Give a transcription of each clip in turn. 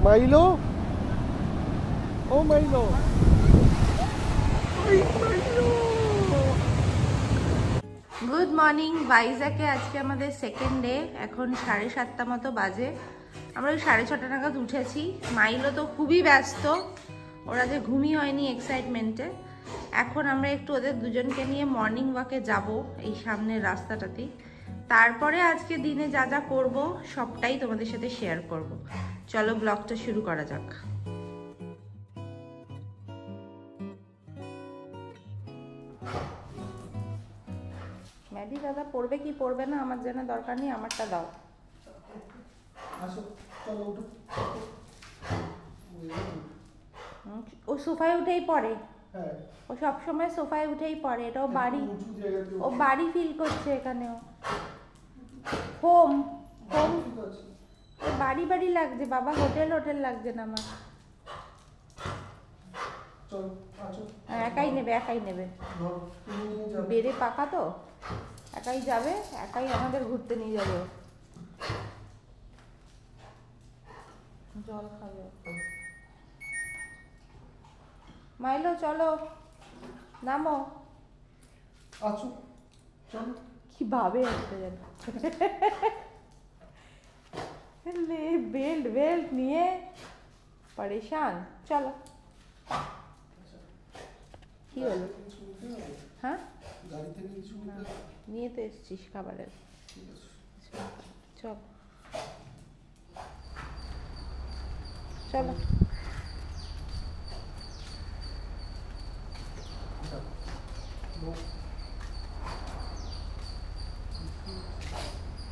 মাইলো, ও মাইলো। Good morning. ভাইজ্যাকে আজকে আমাদের second day. এখন 7:30 মতো বাজে। আমরা ওই 6:30 নাগাদ উঠেছি। মাইলো তো খুবই ব্যস্ত, ওরা যে ঘুমই হয়নি এক্সাইটমেন্টে। এখন আমরা একটু ওদের দুজনকে নিয়ে মর্নিং ওয়াকে যাব এই সামনের রাস্তাটাতেই। তারপরে আজকে দিনে যা যা করব সবটাই তোমাদের সাথে শেয়ার করব। চলো ব্লগটা শুরু করা যাক। ম্যাডি দাদা পড়বে কি পড়বে না আমার জানা দরকার নেই, আমারটা দাও। ও সোফায় উঠেই পড়ে, ও সবসময় সোফায় উঠেই পড়ে। এটাও বাড়ি, ও বাড়ি ফিল করছে এখানেও। হোম হোম বাড়ি বাড়ি লাগছে বাবা, হোটেল হোটেল লাগছে না আমার। একাই নেবে, একাই নেবে, বেড়ে পাকা তো একাই যাবে, একাই আমাদের ঘুরতে নিয়ে যাবে। জল খাবে। মাইলো চলো নামো। আছো চলো। কি ভাবে আসতে যেন বেল্ট বেল্ট নিয়ে পরেশান। চলো। কি হলো? হ্যাঁ নিয়ে তো এসছিস খাবারের। চল চলো।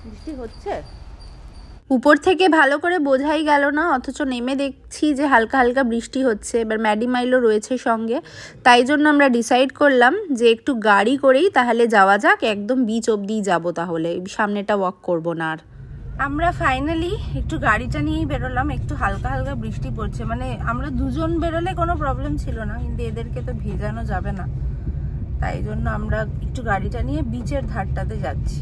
বৃষ্টি হচ্ছে উপর থেকে, ভালো করে বোঝাই গেল না, অথচ নেমে দেখছি যে হালকা হালকা বৃষ্টি হচ্ছে। এবার ম্যাডি মাইলো রয়েছে সঙ্গে, তাই জন্য আমরা ডিসাইড করলাম যে একটু গাড়ি করেই তাহলে যাওয়া যাক, একদম বিচ অবধি যাব, তাহলে সামনেটা ওয়াক করব না আর। আমরা ফাইনালি একটু গাড়িটা নিয়েই বেরোলাম। একটু হালকা হালকা বৃষ্টি পড়ছে, মানে আমরা দুজন বেরোলে কোনো প্রবলেম ছিল না, কিন্তু এদেরকে তো ভেজানো যাবে না, তাই জন্য আমরা একটু গাড়িটা নিয়ে বিচের ধারটাতে যাচ্ছি।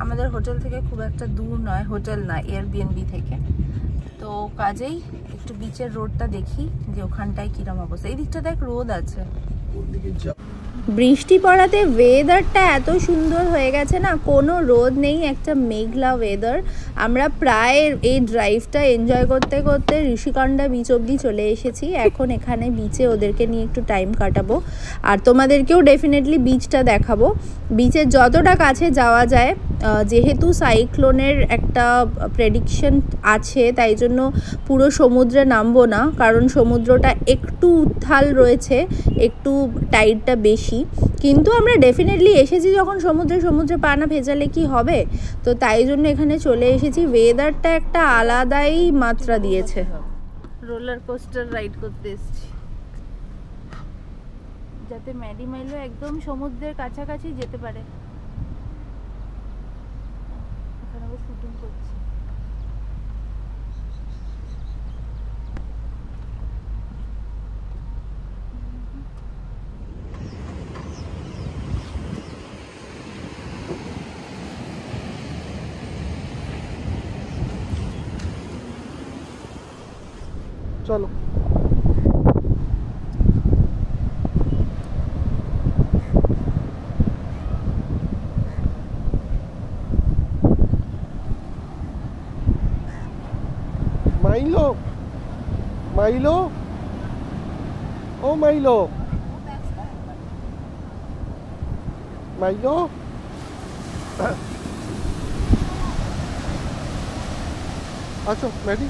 আমাদের হোটেল থেকে খুব একটা দূর নয়, হোটেল না এয়ারবিএনবি থেকে, তো কাজেই একটু বিচের রোডটা দেখি যে ওখানটায় কিরম অবস্থা। এই দিকটা দেখ রোদ আছে। বৃষ্টি পড়াতে ওয়েদারটা এত সুন্দর হয়ে গেছে না, কোনো রোদ নেই, একটা মেঘলা ওয়েদার। আমরা প্রায় এই ড্রাইভটা এনজয় করতে করতে ঋষিকন্ডা বিচ অবধি চলে এসেছি। এখন এখানে বিচে ওদেরকে নিয়ে একটু টাইম কাটাবো, আর তোমাদেরকেও ডেফিনেটলি বিচটা দেখাবো। বিচের যতটা কাছে যাওয়া যায়, যেহেতু সাইক্লোনের একটা প্রেডিকশন আছে, তাই জন্য পুরো সমুদ্রে নামবো না, কারণ সমুদ্রটা একটু উত্তাল রয়েছে, একটু টাইডটা বেশি। কিন্তু আমরা ডেফিনেটলি এসেছি যখন সমুদ্রে পা না ভেজালে কি হবে, তো তাই জন্য এখানে চলে এসেছি। ওয়েদারটা একটা আলাদাই মাত্রা দিয়েছে। রোলার কোস্টার রাইড করতে এসেছি, যাতে ম্যাডি মাইলো একদম সমুদ্রের কাছাকাছি যেতে পারে। এখানে আবার শুটিং করছি। চলো। মাইলো, মাইলো, ও মাইলো, মাইলো। আছো ম্যাডি।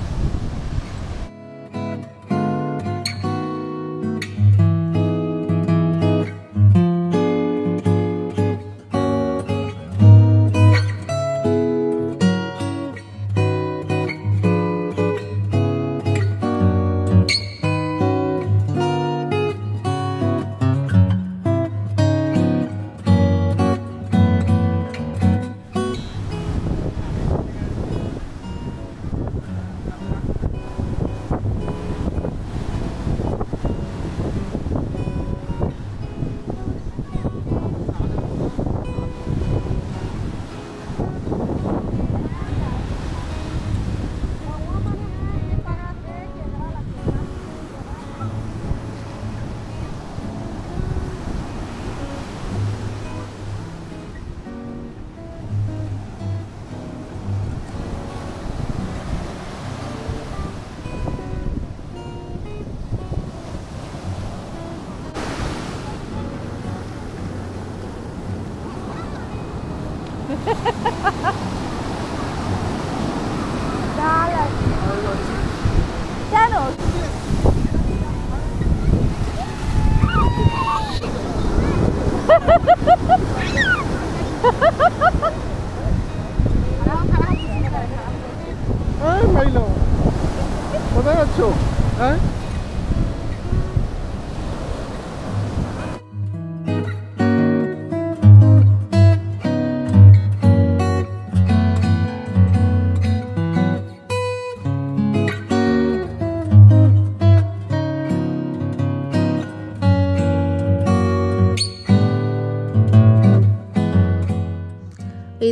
কোথায় যাচ্ছ? হ্যাঁ,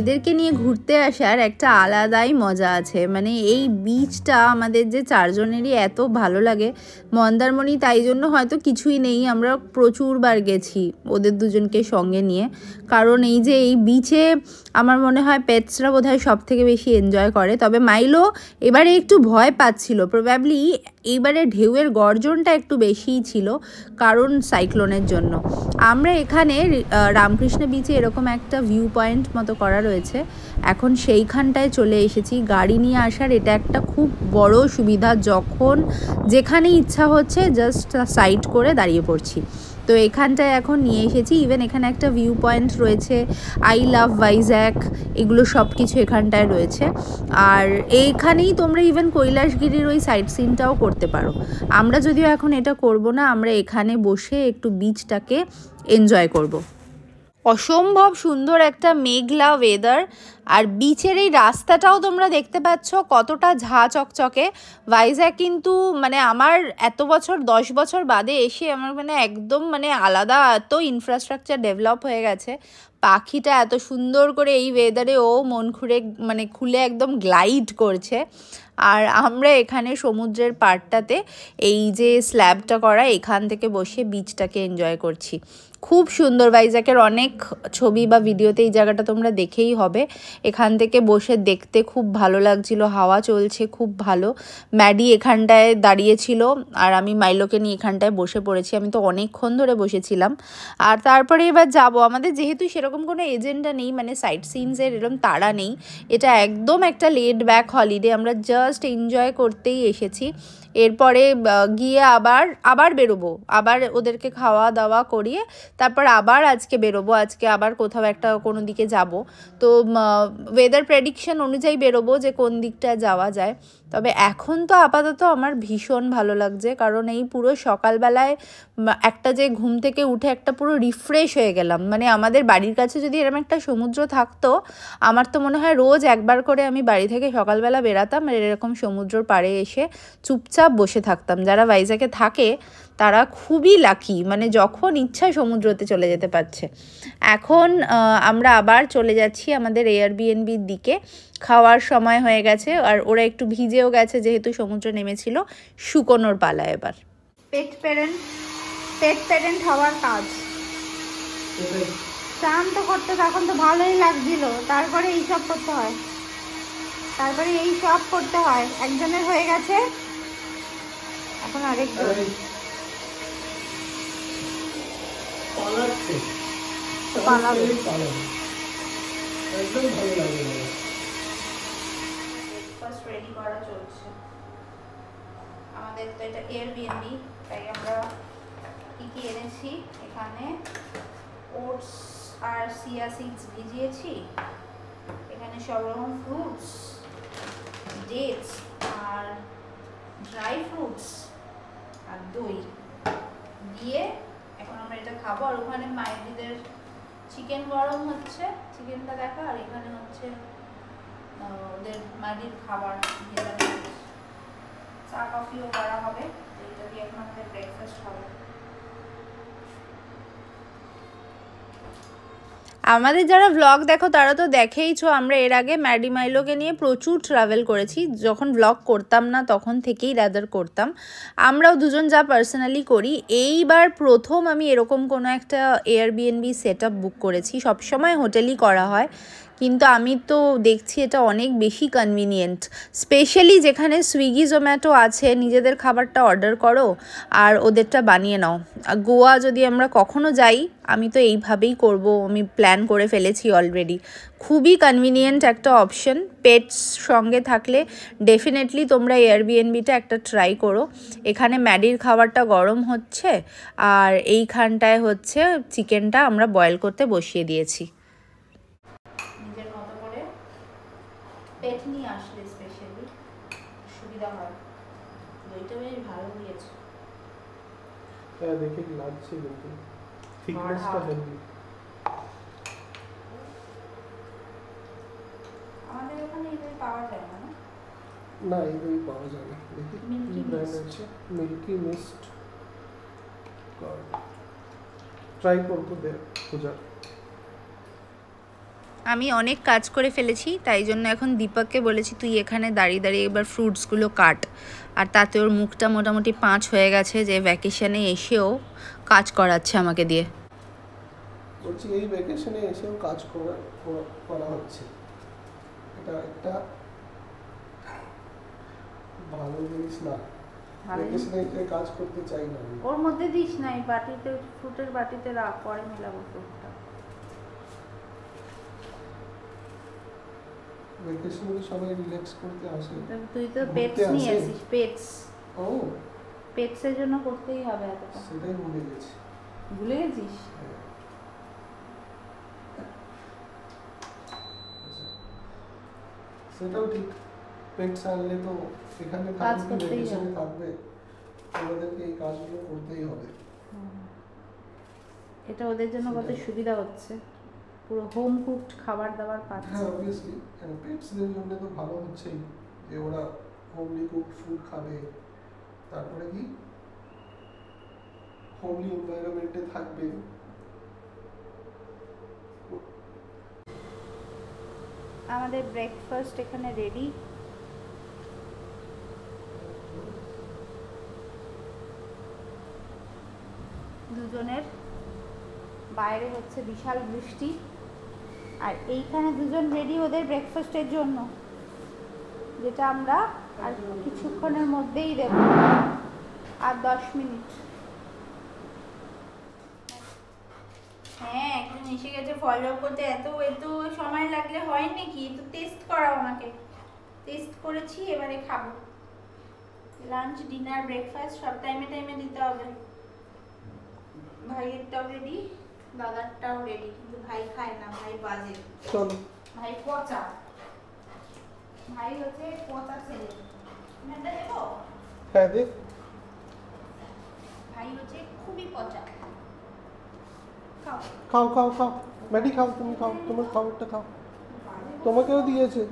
এদেরকে নিয়ে ঘুরতে আসার একটা আলাদাই মজা আছে। মানে এই বিচটা আমাদের যে চারজনেরই এত ভালো লাগে, মন্দারমণি তাই জন্য হয়তো কিছুই নেই, আমরা প্রচুরবার গেছি ওদের দুজনকে সঙ্গে নিয়ে। কারণ এই যে এই বিচে আমার মনে হয় পেটসরা বোধহয় সব থেকে বেশি এনজয় করে। তবে মাইলো এবারে একটু ভয় পাচ্ছিল, প্রবাবলি এইবারে ঢেউয়ের গর্জনটা একটু বেশিই ছিল কারণ সাইক্লোনের জন্য। আমরা এখানে রামকৃষ্ণ বিচে এরকম একটা ভিউ পয়েন্ট মতো করা রয়েছে, এখন সেইখানটায় চলে এসেছি। গাড়ি নিয়ে আসার এটা একটা খুব বড় সুবিধা, যখন যেখানে ইচ্ছা হচ্ছে জাস্ট সাইড করে দাঁড়িয়ে পড়ছি। তো এখানটায় এখন নিয়ে এসেছি। ইভেন এখানে একটা ভিউ পয়েন্ট রয়েছে, আই লাভ ভাইজ্যাক, এগুলো সব কিছু এখানটায় রয়েছে। আর এইখানেই তোমরা ইভেন কৈলাসগিরির ওই সাইট সিনটাও করতে পারো। আমরা যদিও এখন এটা করব না, আমরা এখানে বসে একটু বিচটাকে এনজয় করব। অসম্ভব সুন্দর একটা মেঘলা ওয়েদার, আর বিচের এই রাস্তাটাও তোমরা দেখতে পাচ্ছ কতটা ঝাঁ চকচকে। ভাইজ্যাক কিন্তু মানে আমার এত বছর 10 বছর বাদে এসে আমার মানে একদম মানে আলাদা, এত ইনফ্রাস্ট্রাকচার ডেভেলপ হয়ে গেছে। পাখিটা এত সুন্দর করে এই ওয়েদারে ও মন খুলে একদম গ্লাইড করছে। আর আমরা এখানে সমুদ্রের পাড়টাতে এই যে স্ল্যাবটা করা, এখান থেকে বসে বিচটাকে এনজয় করছি। খুব সুন্দর। ভাইজ্যাকের অনেক ছবি বা ভিডিওতে এই জায়গাটা তোমরা দেখেই হবে। এখান থেকে বসে দেখতে খুব ভালো লাগছিল, হাওয়া চলছে খুব ভালো। ম্যাডি এখানটায় দাঁড়িয়েছিল আর আমি মাইলোকে নিয়ে এখানটায় বসে পড়েছি। আমি তো অনেকক্ষণ ধরে বসেছিলাম। আর তারপরে এবার যাব, আমাদের যেহেতু সেরকম কোনো এজেন্ডা নেই, মানে সাইট সিনসের এরকম তাড়া নেই, এটা একদম একটা লেড ব্যাক হলিডে, আমরা জাস্ট এনজয় করতেই এসেছি। এরপরে গিয়ে আবার বেরোবো, আবার ওদেরকে খাওয়া দাওয়া করিয়ে তারপর আবার আজকে বেরোবো। আজকে আবার কোথাও একটা কোনো দিকে যাব, তো ওয়েদার প্রেডিকশন অনুযায়ী বেরোবো যে কোন দিকটা যাওয়া যায়। তবে এখন তো আপাতত আমার ভীষণ ভালো লাগছে, কারণ এই পুরো সকালবেলায় একটা যে ঘুম থেকে উঠে একটা পুরো রিফ্রেশ হয়ে গেলাম। মানে আমাদের বাড়ির কাছে যদি এরকম একটা সমুদ্র থাকতো, আমার তো মনে হয় রোজ একবার করে আমি বাড়ি থেকে সকালবেলা বেরাতাম আর এরকম সমুদ্রর পাড়ে এসে চুপচাপ বসে থাকতাম। যারা ভাইজ্যাকে থাকে তারা খুবই লাকি, মানে যখন ইচ্ছা সমুদ্রতে চলে যেতে পারছে। এখন আমরা আবার চলে যাচ্ছি আমাদের এয়ারবিএনবির দিকে। খাওয়ার সময় হয়ে গেছে আর ওরা একটু ভিজেও গেছে যেহেতু সমুদ্র নেমেছিল। শুকোনোর পালা এবার। পেট প্যারেন্ট হওয়ার কাজ স্নান তো করতে তখন তো ভালোই লাগছিল, তারপরে এইসব করতে হয়, একজনের হয়ে গেছে, এখন আরেকজন ব্রেকফাস্ট রেডি করা চলছে। আমাদের তো এটা এয়ারবিএনবি, তাই আমরা কি এনেছি এখানে, ওটস আর চিয়া সিডস ভিজিয়েছি, এখানে সব রকম ফ্রুটস, ডেটস আর ড্রাই ফ্রুটস আর দই দিয়ে এখন আমরা এটা খাবো। আর ওখানে মাইদিদের চিকেন গরম হচ্ছে, চিকেনটা দেখা, আর এখানে হচ্ছে ওদের মাদির খাবার, চা কফিও করা হবে। এটা দিয়ে এখন আমাদের ব্রেকফাস্ট হবে। আমাদের যারা ভ্লগ দেখো তারা তো দেখেইছো, আমরা এর আগে ম্যাডি মাইলোকে নিয়ে প্রচুর ট্রাভেল করেছি। যখন ভ্লগ করতাম না তখন থেকেই রাদার করতাম। আমরাও দুজন যা পার্সোনালি করি, এইবার প্রথম আমি এরকম কোনো একটা এয়ারবিএনবি সেট আপ বুক করেছি। সবসময় হোটেলই করা হয়, কিন্তু আমি তো দেখছি এটা অনেক বেশি কনভিনিয়েন্ট, স্পেশালি যেখানে সুইগি জোম্যাটো আছে। নিজেদের খাবারটা অর্ডার করো আর ওদেরটা বানিয়ে নাও। গোয়া যদি আমরা কখনো যাই, আমি তো এইভাবেই করব, আমি প্ল্যান করে ফেলেছি অলরেডি। খুবই কনভিনিয়েন্ট একটা অপশন। পেটস সঙ্গে থাকলে ডেফিনেটলি তোমরা এয়ারবিএনবিটা একটা ট্রাই করো। এখানে ম্যাডির খাবারটা গরম হচ্ছে আর এইখানটায় হচ্ছে চিকেনটা আমরা বয়েল করতে বসিয়ে দিয়েছি। পেট নিয়ে আসলে স্পেশালি সুবিধা হয়। দইটা বেশ ভালো দিয়েছে। হ্যাঁ দেখে কি লাগছে কিন্তু থিকনেসটা হেভি। আমাদের ওখানে এই দই পাওয়া যায় না। না এই দই পাওয়া যায় না। দেখি Milky কি ব্র্যান্ড Mist। আছে, মিল্কি মিস্ট। ট্রাই করবো খোঁজার। আমি অনেক কাজ করে ফেলেছি, তাই জন্য এখন দীপককে বলেছি তুই এখানে দাঁড়িয়ে দাঁড়িয়ে এবার ফ্রুটসগুলো কাট। আর তাতে ওর মুখটা মোটামুটি 5 হয়ে গেছে যে ভ্যাকেশনে এসেও কাজ করাচ্ছে আমাকে দিয়ে। বলছি এই ভ্যাকেশনে এসেও কাজ করা হচ্ছে, এটা একটা ভালো জিনিস না। ভ্যাকেশনে এসে কাজ করতে চাই না। ওর মধ্যে দিস না, এই বাটিতে, ফ্রুটের বাটিতে রাখ, পরে মেলাবো ফ্রুটটা। ভ্যাকেশনে সবাই রিল্যাক্স করতে আসে। তুই তো পেটস নিয়ে আসিস, পেটস। ও পেটসের জন্য করতেই হবে এতটা। সেটাই ভুলে গেছি। ভুলে গেছিস? সেটাও ঠিক, পেটস আনলে তো এখানে কাজ থাকবে, করতেই ভ্যাকেশনে হবে। থাকবে, আমাদেরকে এই কাজগুলো করতেই হবে। এটা ওদের জন্য কত সুবিধা হচ্ছে, পুরো হোম কুকড খাবার দাবার পাচ্ছে। হ্যাঁ অবভিয়াসলি পেটসদের জন্য তো ভালো হচ্ছেই যে ওরা হোমলি কুকড ফুড খাবে, তারপরে কি হোমলি এনভায়রনমেন্টে থাকবে। আমাদের ব্রেকফাস্ট এখানে রেডি। দুজনের বাইরে হচ্ছে বিশাল বৃষ্টি, আর এইখানে দুজন রেডি ওদের ব্রেকফাস্টের জন্য, যেটা আমরা আর কিছুক্ষণের মধ্যেই দেব, আর 10 মিনিট। হ্যাঁ একজন এসে গেছে ফলো করতে, এত সময় লাগলে হয় নাকি? তো টেস্ট করাও আমাকে। টেস্ট করেছি, এবারে খাবো। লাঞ্চ ডিনার ব্রেকফাস্ট সব টাইমে টাইমে দিতে হবে। ভাইয়েরটাও রেডি, দাদারটাও রেডি, কিন্তু ভাই খায় না, ভাই বাজে। চলো ভাই পচা, ভাই হচ্ছে পচা ছেলে। এটা দেবো? হ্যাঁ দেখ। ভাই হচ্ছে খুবই পচা। খাও খাও খাও খাও ম্যাডি খাও, তুমি খাও, তোমার খাবারটা খাও। তোমাকেও দিয়েছে,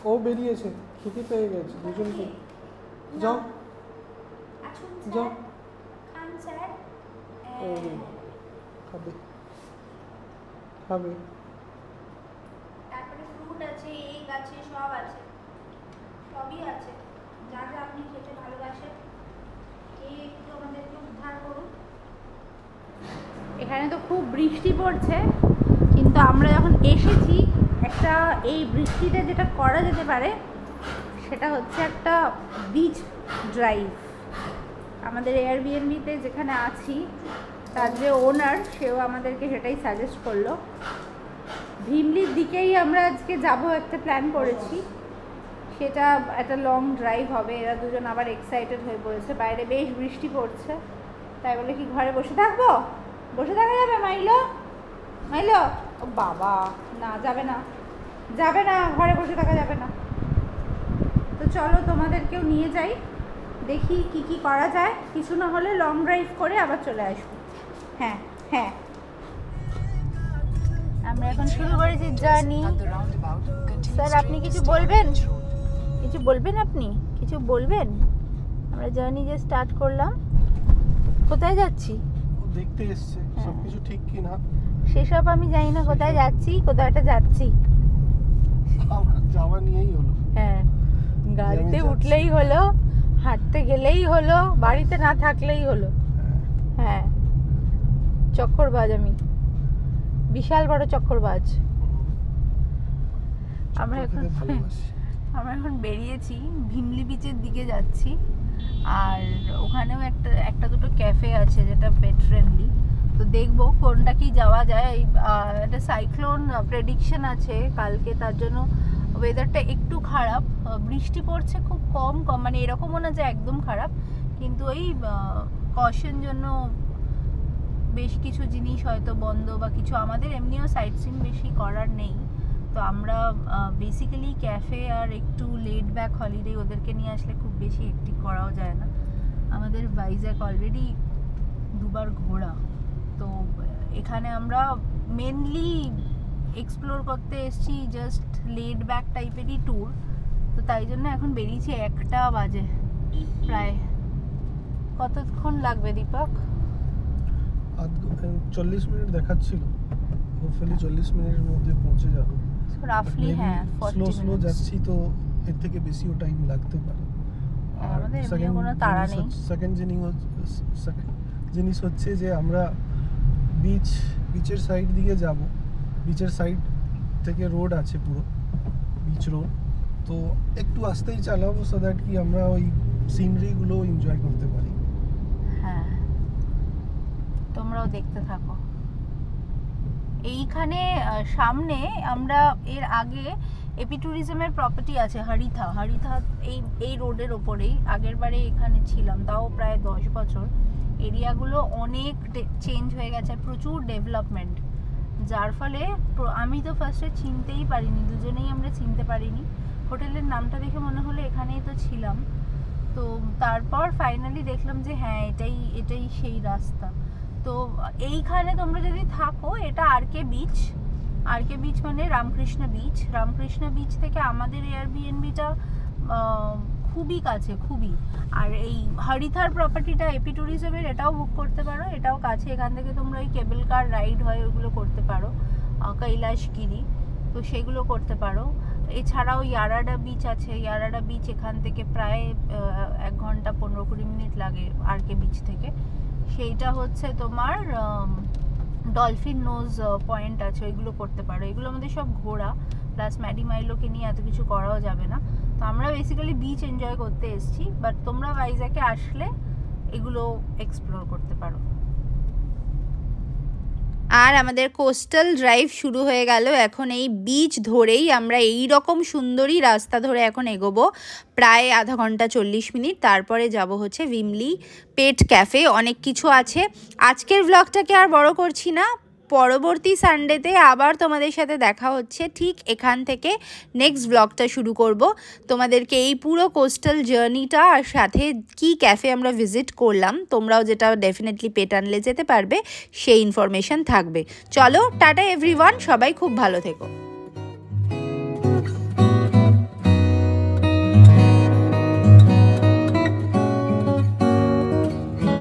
ও বেরিয়েছে, খেতে পেয়ে গেছে দুজনকে। যাও আসুন যাও। খান স্যার। ও খাবে খাবে। তারপরে ফ্রুট আছে, এগ আছে, সব আছে, সবই আছে, যা যা আপনি খেতে ভালোবাসেন। এই একটু আমাদেরকে উদ্ধার করুন। এখানে তো খুব বৃষ্টি পড়ছে, কিন্তু আমরা যখন এসেছি একটা এই বৃষ্টিতে যেটা করা যেতে পারে সেটা হচ্ছে একটা বিচ ড্রাইভ। আমাদের এয়ারবিএনবিতে যেখানে আছি তার যে ওনার, সেও আমাদেরকে সেটাই সাজেস্ট করলো। ভিমলির দিকেই আমরা আজকে যাব, একটা প্ল্যান করেছি, সেটা একটা লং ড্রাইভ হবে। এরা দুজন আবার এক্সাইটেড হয়ে পড়েছে, বাইরে বেশ বৃষ্টি পড়ছে, তাই বলে কি ঘরে বসে থাকবো? বসে থাকা যাবে? মাইলো মাইলো, ও বাবা, না যাবে না, যাবে না, ঘরে বসে থাকা যাবে না। তো চলো তোমাদেরকেও নিয়ে যাই, দেখি কি কি করা যায়, কিছু না হলে লং ড্রাইভ করে আবার চলে আসবো। হ্যাঁ হ্যাঁ, আমরা এখন শুরু করেছি জার্নি। স্যার আপনি কিছু বলবেন? কিছু বলবেন? আপনি কিছু বলবেন? আমরা জার্নি যে স্টার্ট করলাম, কোথায় যাচ্ছি? দেখতে এসছে সবকিছু ঠিক কি না সেসব আমি জানি না, কোথায় যাচ্ছি, কোথাও একটা যাচ্ছি। আমার যাওয়া নিয়েই হলো। হ্যাঁ, গাড়িতে উঠলেই হলো, হাঁটতে গেলেই হলো, বাড়িতে না থাকলেই হলো। হ্যাঁ, চক্করবাজ আমি, বিশাল বড় চক্করবাজ। আমরা এখন বেরিয়েছি, ভিমলি বিচের দিকে যাচ্ছি। আর ওখানেও একটা দুটো ক্যাফে আছে যেটা পেট ফ্রেন্ডলি, তো দেখবো কোনটা কি যাওয়া যায়। একটা সাইক্লোন প্রেডিকশন আছে কালকে, তার জন্য ওয়েদারটা একটু খারাপ, বৃষ্টি পড়ছে খুব কম, মানে এরকমও না যে একদম খারাপ, কিন্তু ওই কশন জন্য বেশ কিছু জিনিস হয়তো বন্ধ বা কিছু। আমাদের এমনিও সাইট সিন বেশি করার নেই, তো আমরা বেসিক্যালি ক্যাফে আর একটু লেড ব্যাক হলিডে ওদেরকে নিয়ে আসলে খুব বেশি হেক্টিক করাও যায় না। আমাদের ভাইজ্যাক অলরেডি 2বার ঘোরা, তো এখানে আমরা মেনলি এক্সপ্লোর করতে এসেছি, জাস্ট লেড ব্যাক টাইপেরই ট্যুর। তো তাই জন্য এখন বেরিয়েছি 1টা বাজে প্রায়। কতক্ষণ লাগবে দীপক? 40 মিনিট দেখাচ্ছিল, হোপফুলি 40 মিনিটের মধ্যে পৌঁছে যাবো রাফলি। হ্যাঁ, স্লো যাচ্ছি, তো এর থেকে বেশিও টাইম লাগতে পারে। আমাদের এমনিও কোনো তাড়া নেই। সেকেন্ড জিনিস হচ্ছে যে আমরা বিচের সাইড দিকে যাব। বিচের সাইড থেকে রোড আছে, পুরো বিচ রোড, তো একটু আস্তেই চালাবো সো দ্যাট কি আমরা ওই সিনারিগুলো এনজয় করতে পারি। হ্যাঁ, তোমরাও দেখতে থাকো। এইখানে সামনে আমরা এর আগে এপি ট্যুরিজমের প্রপার্টি আছে হরিথা এই রোডের ওপরেই আগের বারে এখানে ছিলাম, তাও প্রায় 10 বছর। এরিয়াগুলো অনেক চেঞ্জ হয়ে গেছে, প্রচুর ডেভেলপমেন্ট, যার ফলে আমি তো ফার্স্টে চিনতেই পারিনি, দুজনেই আমরা চিনতে পারিনি। হোটেলের নামটা দেখে মনে হলো এখানেই তো ছিলাম, তো তারপর ফাইনালি দেখলাম যে হ্যাঁ এটাই সেই রাস্তা। তো এইখানে তোমরা যদি থাকো, এটা আরকে বিচ মানে রামকৃষ্ণ বিচ থেকে আমাদের এয়ারবিএনবিটা খুবই কাছে, খুবই। আর এই হরিথার প্রপার্টিটা এপি ট্যুরিজমের, এটাও বুক করতে পারো, এটাও কাছে। এখান থেকে তোমরা ওই কেবল কার রাইড হয় ওগুলো করতে পারো, কৈলাসগিরি, তো সেগুলো করতে পারো। এছাড়াও ইয়ারাডা বিচ আছে, ইয়ারাডা বিচ এখান থেকে প্রায় 1 ঘন্টা 15-20 মিনিট লাগে আরকে বিচ থেকে। সেইটা হচ্ছে তোমার ডলফিন নোজ পয়েন্ট আছে, ওইগুলো করতে পারো। এগুলো আমাদের সব ঘোরা, প্লাস ম্যাডি মাইলোকে নিয়ে এত কিছু করাও যাবে না। তো আমরা বেসিক্যালি বিচ এনজয় করতে এসেছি, বাট তোমরা ভাইজ্যাকে আসলে এগুলো এক্সপ্লোর করতে পারো। আর আমাদের কোস্টাল ড্রাইভ শুরু হয়ে গেল। এখন এই বিচ ধরেই আমরা এই রকম সুন্দরী রাস্তা ধরে এখন এগোবো প্রায় আধা ঘন্টা 40 মিনিট। তারপরে যাব হচ্ছে ভিমলি পেট ক্যাফে, অনেক কিছু আছে। আজকের ব্লগটাকে আর বড় করছি না, পরবর্তী সানডেতে আবার তোমাদের সাথে দেখা হচ্ছে। ঠিক এখান থেকে নেক্সট ব্লগটা শুরু করব, তোমাদেরকে এই পুরো কোস্টাল জার্নিটা আর সাথে কি ক্যাফে আমরা ভিজিট করলাম, তোমরাও যেটা ডেফিনেটলি পেট আনলে যেতে পারবে সেই ইনফরমেশন থাকবে। চলো, টাটা এভরিওয়ান, সবাই খুব ভালো থেকো।